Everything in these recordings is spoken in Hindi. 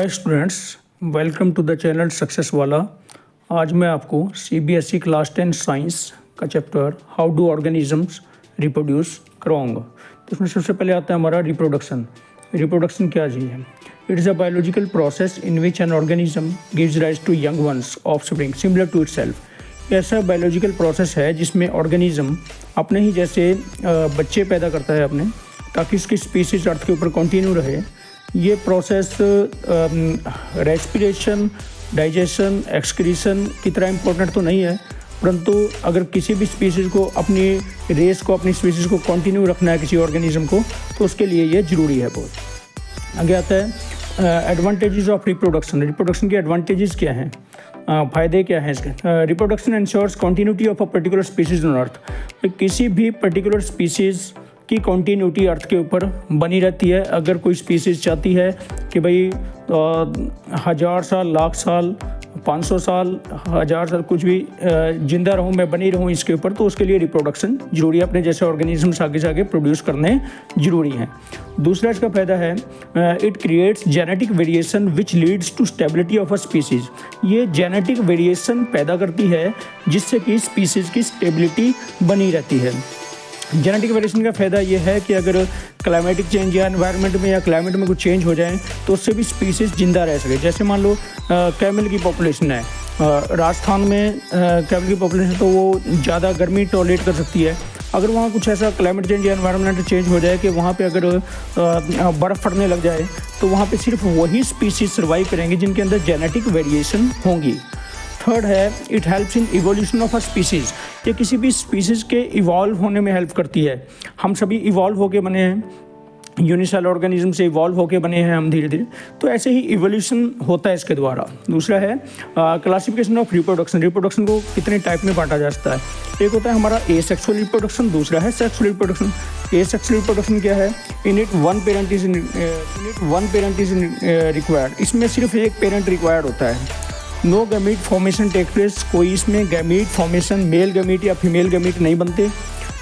Hi students, welcome to the channel success वाला। आज मैं आपको सीबीएसई क्लास 10 साइंस का chapter how do organisms reproduce करवाऊँगा। तो इसमें सबसे पहले आता है हमारा रिप्रोडक्शन। रिप्रोडक्शन क्या चीज़ है? It is a biological process in which an organism gives rise to young ones offspring similar to itself. ऐसा बायोलॉजिकल प्रोसेस है जिसमें ऑर्गेनिज्म अपने ही जैसे बच्चे पैदा करता है अपने, ताकि उसकी स्पीसीज अर्थ के ऊपर कंटिन्यू रहे। ये प्रोसेस रेस्पिरेशन, डाइजेशन, एक्सक्रीशन की तरह इम्पोर्टेंट तो नहीं है, परंतु अगर किसी भी स्पीसीज़ को अपनी रेस को, अपनी स्पीसीज़ को कंटिन्यू रखना है किसी ऑर्गेनिज्म को, तो उसके लिए ये ज़रूरी है बहुत। आगे आता है एडवांटेजेस ऑफ रिप्रोडक्शन। रिप्रोडक्शन के एडवांटेजेस क्या हैं, फ़ायदे क्या हैं इसके? Reproduction ensures continuity of a particular species on earth. किसी भी पर्टिकुलर स्पीसीज़ की कंटिन्यूटी अर्थ के ऊपर बनी रहती है। अगर कोई स्पीसीज़ चाहती है कि भाई 1000 साल, लाख साल, 500 साल, 1000 साल कुछ भी जिंदा रहूँ, मैं बनी रहूँ इसके ऊपर, तो उसके लिए रिप्रोडक्शन ज़रूरी है। अपने जैसे ऑर्गेनिजम्स आगे से आगे प्रोड्यूस करने ज़रूरी हैं। दूसरा इसका फ़ायदा है it creates genetic variation which leads to stability of a species. ये जेनेटिक वेरिएशन पैदा करती है जिससे कि स्पीसीज़ की स्टेबिलिटी बनी रहती है। जेनेटिक वेरिएशन का फ़ायदा ये है कि अगर क्लाइमेटिक चेंज या एनवायरनमेंट में या क्लाइमेट में कुछ चेंज हो जाए तो उससे भी स्पीसीज़ जिंदा रह सके। जैसे मान लो कैमल की पॉपुलेशन है राजस्थान में, कैमल की पॉपुलेशन तो वो ज़्यादा गर्मी टॉलरेट कर सकती है। अगर वहाँ कुछ ऐसा क्लाइमेट चेंज या एनवायरनमेंट चेंज हो जाए कि वहाँ पे अगर बर्फ़ पड़ने लग जाए, तो वहाँ पे सिर्फ वही स्पीसीज़ सर्वाइव करेंगे जिनके अंदर जेनेटिक वेरिएशन होंगी। थर्ड है it helps in evolution of a species. ये किसी भी स्पीसीज़ के इवॉल्व होने में हेल्प करती है। हम सभी इवॉल्व होके बने हैं, यूनिसेल ऑर्गेनिज्म से इवॉल्व होके बने हैं हम धीरे धीरे, तो ऐसे ही इवोल्यूशन होता है इसके द्वारा। दूसरा है क्लासिफिकेशन ऑफ रिप्रोडक्शन। रिप्रोडक्शन को कितने टाइप में बांटा जा सकता है? एक होता है हमारा एसेक्सुअल रिप्रोडक्शन, दूसरा है सेक्सुअल रिप्रोडक्शन। एसेक्सुअल रिप्रोडक्शन क्या है? In it one parent is required. इसमें सिर्फ एक पेरेंट रिक्वायर्ड होता है। No gamete formation take place. कोई इसमें गैमीट फॉर्मेशन, मेल गैमीट या फीमेल गैमीट नहीं बनते।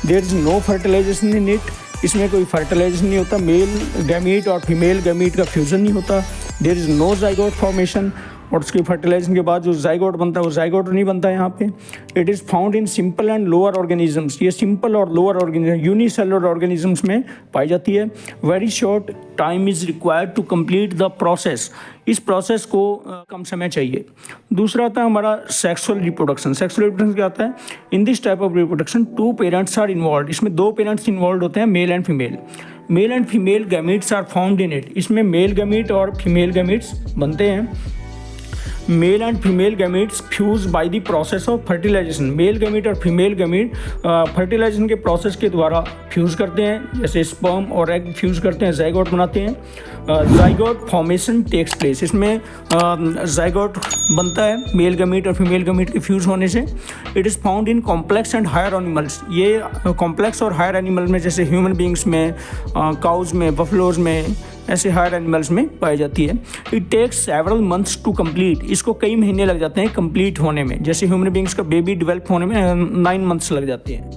There is no fertilization in it. इसमें कोई फर्टिलाइजेशन नहीं होता। मेल गैमीट और फीमेल गैमीट का फ्यूज़न नहीं होता। There is no zygote formation. और उसके फर्टिलाइजेशन के बाद जो जाइगोट बनता है वो जाइगोट नहीं बनता यहाँ पे। It is found in simple and lower organisms. ये सिंपल और लोअर ऑर्गेनिज्म, यूनिसेलुलर ऑर्गेनिजम्स में पाई जाती है। Very short time is required to complete the process. इस प्रोसेस को कम समय चाहिए। दूसरा आता है हमारा सेक्सुअल रिप्रोडक्शन। सेक्सुअल रिप्रोडक्शन क्या होता है? In this type of reproduction 2 parents are involve. इसमें 2 पेरेंट्स इन्वॉल्व होते हैं, male and female. Male and female gametes are found in it. इसमें मेल गैमीट और फीमेल गैमीट्स बनते हैं। Male and female gametes fuse by the process of fertilization. Male gamete और फीमेल गैमीट फर्टिलाइजेशन के प्रोसेस के द्वारा फ्यूज़ करते हैं, जैसे स्पर्म और एग फ्यूज़ करते हैं, जाइगोट बनाते हैं। Zygote formation takes place. इसमें जाइगोट बनता है मेल गैमीट और फीमेल गैमीट के फ्यूज़ होने से। It is found in complex and higher animals. ये कॉम्प्लेक्स और हायर एनिमल में, जैसे ह्यूमन बींग्स में, काउज में, बफलोज में, ऐसे हायर एनिमल्स में पाई जाती है। It takes several months to complete. इसको कई महीने लग जाते हैं कंप्लीट होने में। जैसे ह्यूमन बींग्स का बेबी डेवलप होने में 9 मंथ्स लग जाते हैं।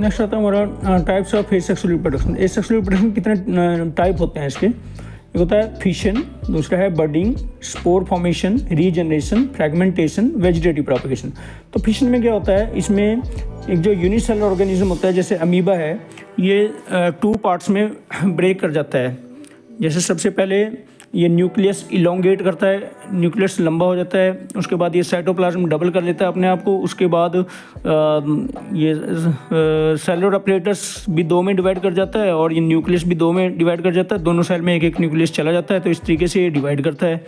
नेक्स्ट आता है हमारा types of asexual reproduction. Asexual reproduction कितने टाइप होते हैं इसके? एक होता है फिशन, दूसरा है budding, spore formation, regeneration, fragmentation, vegetative propagation. तो फिशन में क्या होता है? इसमें एक जो यूनिसेलुलर ऑर्गेनिज्म होता है, जैसे अमीबा है, ये 2 पार्ट्स में ब्रेक कर जाता है। जैसे सबसे पहले ये न्यूक्लियस इलोंगेट करता है, न्यूक्लियस लंबा हो जाता है, उसके बाद ये साइटोप्लाज्म डबल कर लेता है अपने आप को। उसके बाद ये सेलुलर अपरेटस भी 2 में डिवाइड कर जाता है और ये न्यूक्लियस भी 2 में डिवाइड कर जाता है। दोनों सेल में एक एक न्यूक्लियस चला जाता है, तो इस तरीके से ये डिवाइड करता है।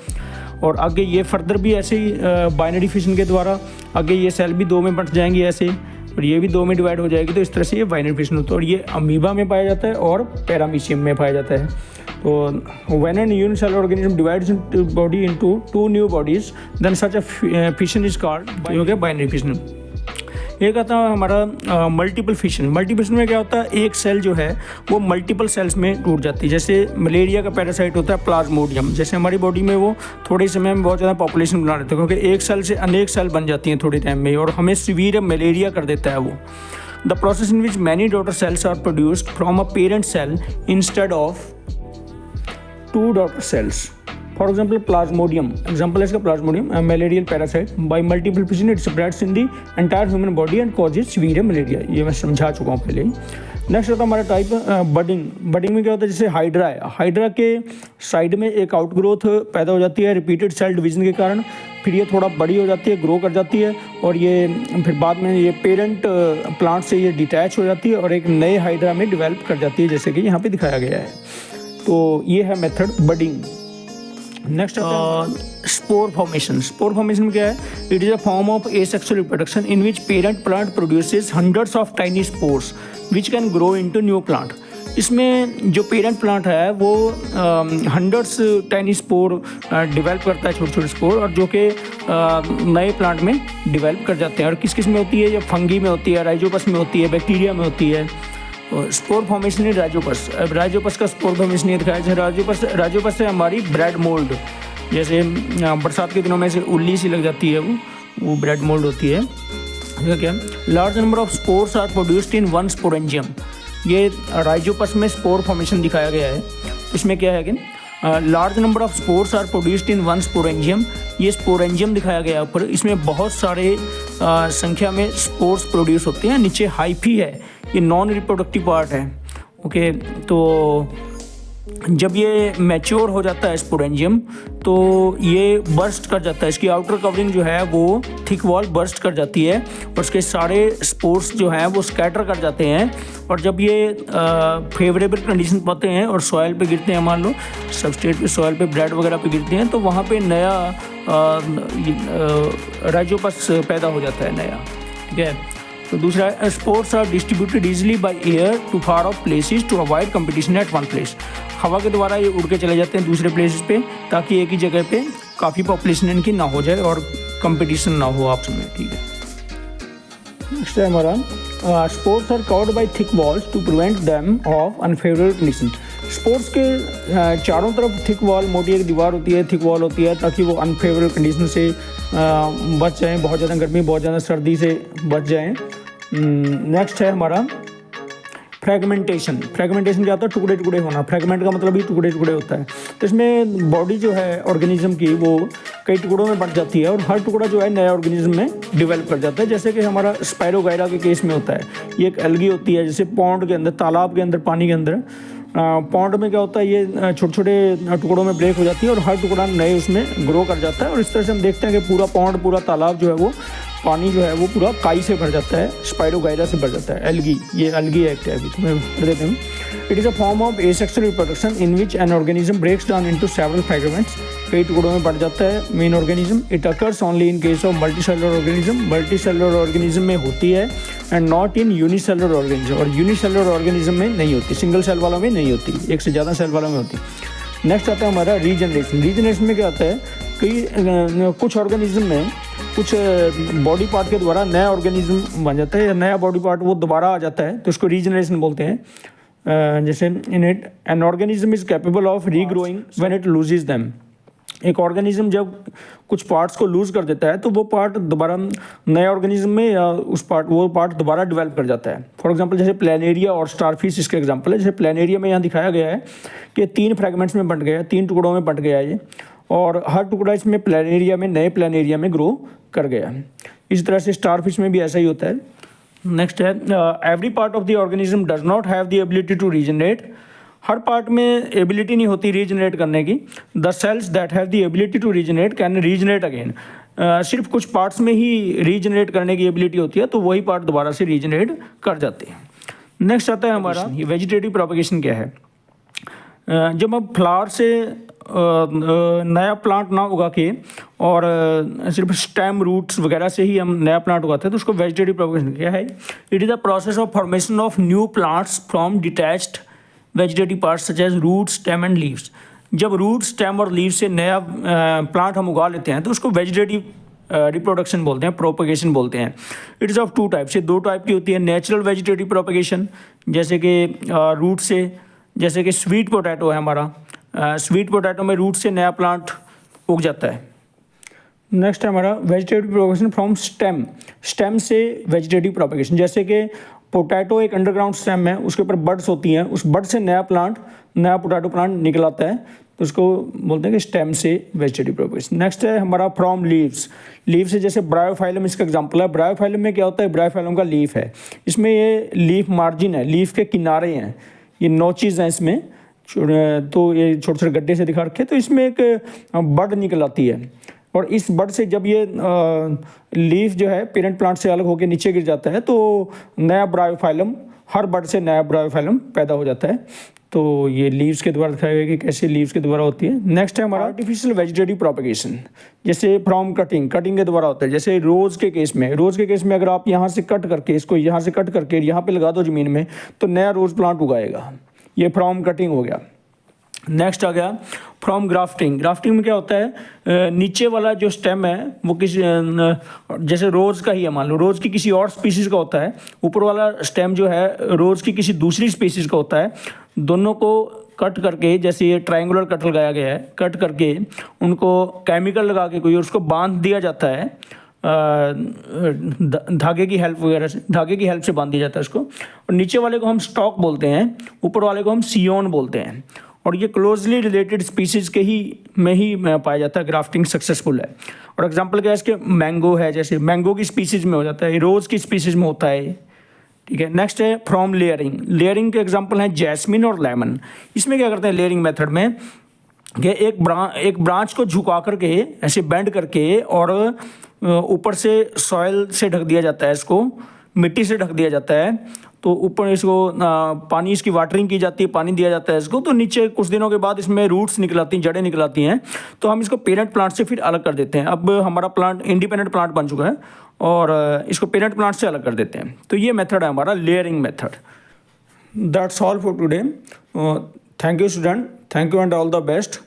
और आगे ये फर्दर भी ऐसे ही बाइनरी फिशन के द्वारा आगे ये सेल भी 2 में बंट जाएंगे ऐसे, और ये भी 2 में डिवाइड हो जाएगी। तो इस तरह से ये बाइनरी फिशन होता है। और ये अमीबा में पाया जाता है और पैरामीशियम में पाया जाता है। तो when an unicellular organism divides into body into 2 new bodies, then such a fission is called binary fission। एक आता है हमारा मल्टीपल फिशन। मल्टीपल फिशन में क्या होता है? एक सेल जो है वो मल्टीपल सेल्स में टूट जाती है। जैसे मलेरिया का पैरासाइट होता है प्लाज्मोडियम, जैसे हमारी बॉडी में वो थोड़े समय में बहुत ज़्यादा पॉपुलेशन बना लेते हैं, क्योंकि एक सेल से अनेक सेल बन जाती हैं थोड़े टाइम में, और हमें सीवियर मलेरिया कर देता है वो। The process in which many daughter cells are produced from a parent cell instead of 2 daughter cells. For example plasmodium, example है इसका plasmodium, malarial parasite, by multiplication it spreads in the entire human body and causes severe malaria, ये मैं समझा चुका हूँ पहले ही। नेक्स्ट आता है हमारा टाइप बडिंग। बडिंग में क्या होता है, जैसे हाइड्रा है, हाइड्रा के साइड में एक आउटग्रोथ पैदा हो जाती है रिपीटेड सेल डिवीजन के कारण, फिर ये थोड़ा बड़ी हो जाती है, ग्रो कर जाती है, और ये फिर बाद में ये पेरेंट प्लांट से ये डिटैच हो जाती है और एक नए हाइड्रा में डेवलप कर जाती है, जैसे कि यहाँ पे दिखाया गया है। तो ये है method budding. Next spore formation. Spore formation में क्या है, it is a form of asexual reproduction in which parent plant produces hundreds of tiny spores which can grow into new plant. इसमें जो पेरेंट प्लांट है वो हंड्रेड्स टाइनी स्पोर डिवेल्प करता है, छोटे छोटे स्पोर, और जो कि नए प्लांट में डिवेल्प कर जाते हैं। और किस किस में होती है, ये फंगी में होती है, राइजोपस में होती है, बैक्टीरिया में होती है। स्पोर फॉर्मेशन है राइजोपस। अब राइजोपस का स्पोर फॉर्मेशन ये दिखाया है, राइजोपस से हमारी ब्रेड मोल्ड, जैसे बरसात के दिनों में से उल्ली सी लग जाती है, वो ब्रेड मोल्ड होती है। क्या, large number of spores are produced in one sporangium. ये राइजोपस में स्पोर फॉर्मेशन दिखाया गया है। इसमें क्या है कि large number of spores are produced in one sporangium, ये स्पोरेंजियम दिखाया गया ऊपर, इसमें बहुत सारे संख्या में स्पोर्स प्रोड्यूस होते हैं। नीचे हाइफी है, ये नॉन रिप्रोडक्टिव पार्ट है। ओके, तो जब ये मैच्योर हो जाता है स्पोरेंजियम तो ये बर्स्ट कर जाता है, इसकी आउटर कवरिंग जो है वो थिक वॉल बर्स्ट कर जाती है और उसके सारे स्पोर्स जो हैं वो स्कैटर कर जाते हैं। और जब ये फेवरेबल कंडीशन पाते हैं और सॉइल पे गिरते हैं, मान लो सबस्ट्रेट पे, सॉइल पे, ब्रेड वगैरह पे गिरते हैं, तो वहाँ पे नया राइजोपस पैदा हो जाता है नया। ठीक है, तो दूसरा है spores are distributed easily by air to far off places to avoid competition at one place. हवा के द्वारा ये उड़ के चले जाते हैं दूसरे प्लेसेस पे, ताकि एक ही जगह पे काफ़ी पॉपुलेशन इनकी ना हो जाए और कंपटीशन ना हो आपस में। ठीक है, नेक्स्ट है हमारा spores are covered by thick walls to prevent them of unfavourable condition. Spores के चारों तरफ थिक वॉल, मोटी एक दीवार होती है, थिक वॉल होती है, ताकि वो अनफेवरेबल कंडीशन से बच जाएं, बहुत ज़्यादा गर्मी, बहुत ज़्यादा सर्दी से बच जाएं। नेक्स्ट है हमारा फ्रेगमेंटेशन। फ्रेगमेंटेशन क्या होता है, टुकड़े टुकड़े होना। फ्रेगमेंट का मतलब ही टुकड़े टुकड़े होता है। तो इसमें बॉडी जो है ऑर्गेनिज्म की वो कई टुकड़ों में बंट जाती है और हर टुकड़ा जो है नया ऑर्गेनिज्म में डेवलप कर जाता है। जैसे कि हमारा स्पायरोगायरा के केस में होता है, ये एक एल्गी होती है, जैसे पॉन्ड के अंदर, तालाब के अंदर, पानी के अंदर। पॉन्ड में क्या होता है, ये छोटे छोटे टुकड़ों में ब्रेक हो जाती है और हर टुकड़ा नए उसमें ग्रो कर जाता है। और इस तरह से हम देखते हैं कि पूरा पॉन्ड, पूरा तालाब जो है वो पानी जो है वो पूरा काई से भर जाता है, स्पायरोगायरा से भर जाता है। एल्गी, ये एल्गी एक्ट है, अभी तुम्हें पढ़ देते हैं। It is a form of asexual reproduction in which an organism breaks down into several fragments. कई टुकड़ों में बढ़ जाता है main organism. It occurs only in case of multicellular organism. Multicellular organism में होती है and not in unicellular organism. और यूनिसेलुलर ऑर्गेनिज्म में नहीं होती, सिंगल सेल वालों में नहीं होती, एक से ज़्यादा सेल वालों में होती। नेक्स्ट आता है हमारा रीजनरेशन। रीजनरेशन में क्या होता है, कई कुछ ऑर्गेनिज्म में कुछ बॉडी पार्ट के द्वारा नया ऑर्गेनिज्म बन जाता है या नया बॉडी पार्ट वो दोबारा आ जाता है, तो इसको रीजनरेशन बोलते हैं। जैसे in it an organism is capable of regrowing when it loses them. एक ऑर्गेनिज्म जब कुछ पार्ट्स को लूज़ कर देता है तो वो पार्ट दोबारा नए ऑर्गेनिज्म में या वो पार्ट दोबारा डेवलप कर जाता है। फॉर एग्जांपल जैसे प्लेनेरिया और स्टारफिश इसके एग्जांपल है। जैसे प्लेनेरिया में यहाँ दिखाया गया है कि 3 फ्रेगमेंट्स में बंट गया है, 3 टुकड़ों में बंट गया है ये, और हर टुकड़ा इसमें प्लेनेरिया में, नए प्लेनेरिया में ग्रो कर गया है। इसी तरह से स्टारफिश में भी ऐसा ही होता है। नेक्स्ट है every part of the organism does not have the ability to regenerate. हर पार्ट में एबिलिटी नहीं होती रीजनरेट करने की। The cells that have the ability to regenerate can regenerate again. सिर्फ कुछ पार्ट्स में ही रीजनरेट करने की एबिलिटी होती है, तो वही पार्ट दोबारा से रीजनरेट कर जाते हैं। नेक्स्ट आता है हमारा वेजिटेटिव प्रोपगेशन क्या है। जब हम फ्लावर से नया प्लांट ना उगा के और सिर्फ स्टेम, रूट्स वगैरह से ही हम नया प्लांट उगाते हैं, तो उसको वेजिटेटिव प्रोपगेशन क्या है। It is the process of formation of new plants from detached vegetative parts such as root, stem and leaves. जब रूट, स्टेम और लीव से नया प्लांट हम उगा लेते हैं तो उसको वेजिटेटिव रिप्रोडक्शन बोलते हैं, प्रोपगेशन बोलते हैं। It is of 2 types. ये 2 टाइप की होती है। नेचुरल वेजिटेटिव प्रोपगेशन, जैसे कि रूट से, जैसे कि स्वीट पोटैटो है हमारा, स्वीट पोटैटो में रूट से नया प्लांट उग जाता है। नेक्स्ट है हमारा vegetative propagation from stem. Stem से वेजिटेटिव प्रोपगेशन, जैसे कि पोटैटो एक अंडरग्राउंड स्टेम है, उसके ऊपर बड्स होती हैं, उस बड से नया पोटैटो प्लांट निकल आता है, तो उसको बोलते हैं कि स्टेम से वेजिटेटिव प्रोपेगेशन। नेक्स्ट है हमारा फ्रॉम लीव्स। लीव से जैसे ब्रायोफाइलम इसका एग्जांपल है। ब्रायोफाइलम में क्या होता है, ब्रायोफाइलम का लीफ है, इसमें ये लीफ मार्जिन है, लीफ के किनारे हैं, ये नोचेस हैं इसमें, तो ये छोटे छोटे गड्ढे से दिखा रखे, तो इसमें एक बड निकल आती है, और इस बड से जब ये लीफ जो है पेरेंट प्लांट से अलग होकर नीचे गिर जाता है तो नया ब्रायोफाइलम, हर बड से नया ब्रायोफाइलम पैदा हो जाता है। तो ये लीव्स के द्वारा दिखाया गया कि कैसे लीव्स के द्वारा होती है। नेक्स्ट है हमारा आर्टिफिशियल वेजिटेटिव प्रोपेगेशन, जैसे फ्रॉम कटिंग, कटिंग के द्वारा होता है। जैसे रोज़ के केस में अगर आप यहाँ से कट करके, इसको यहाँ से कट करके यहाँ पे लगा दो ज़मीन में, तो नया रोज़ प्लांट उगाएगा, ये फ्रॉम कटिंग हो गया। नेक्स्ट आ गया फ्रॉम ग्राफ्टिंग। ग्राफ्टिंग में क्या होता है, नीचे वाला जो स्टेम है वो किसी, जैसे रोज़ का ही है, मान लो रोज़ की किसी और स्पीसीज़ का होता है, ऊपर वाला स्टेम जो है रोज़ की किसी दूसरी स्पीसीज़ का होता है, दोनों को कट करके, जैसे ये ट्रायंगुलर कट लगाया गया है, कट करके उनको केमिकल लगा के कोई उसको बांध दिया जाता है, धागे की हेल्प वगैरह से, धागे की हेल्प से बांध दिया जाता है उसको, और नीचे वाले को हम स्टॉक बोलते हैं, ऊपर वाले को हम सियोन बोलते हैं, और ये क्लोजली रिलेटेड स्पीसीज़ के ही में ही पाया जाता है। ग्राफ्टिंग सक्सेसफुल है। और एग्जांपल क्या है इसके, मैंगो है, जैसे मैंगो की स्पीसीज़ में हो जाता है, रोज़ की स्पीसीज़ में होता है, ठीक है। नेक्स्ट है फ्रॉम लेयरिंग। लेयरिंग के एग्जांपल हैं जैस्मिन और लेमन। इसमें क्या करते हैं लेयरिंग मेथड में, कि एक ब्रांच को झुका करके, ऐसे बेंड करके, और ऊपर से सॉइल से ढक दिया जाता है, इसको मिट्टी से ढक दिया जाता है, तो ऊपर इसको पानी, इसकी वाटरिंग की जाती है, पानी दिया जाता है इसको, तो नीचे कुछ दिनों के बाद इसमें रूट्स निकल आती हैं, जड़ें निकल आती हैं, तो हम इसको पेरेंट प्लांट से फिर अलग कर देते हैं। अब हमारा प्लांट इंडिपेंडेंट प्लांट बन चुका है, और इसको पेरेंट प्लांट से अलग कर देते हैं। तो ये मेथड है हमारा layering method. That's all for today. Thank you student, thank you and all the best.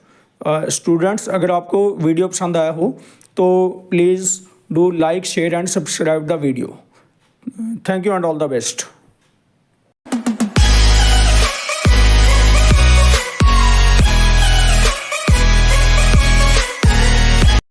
Students, अगर आपको वीडियो पसंद आया हो तो please do like, share and subscribe the video. Thank you and all the best.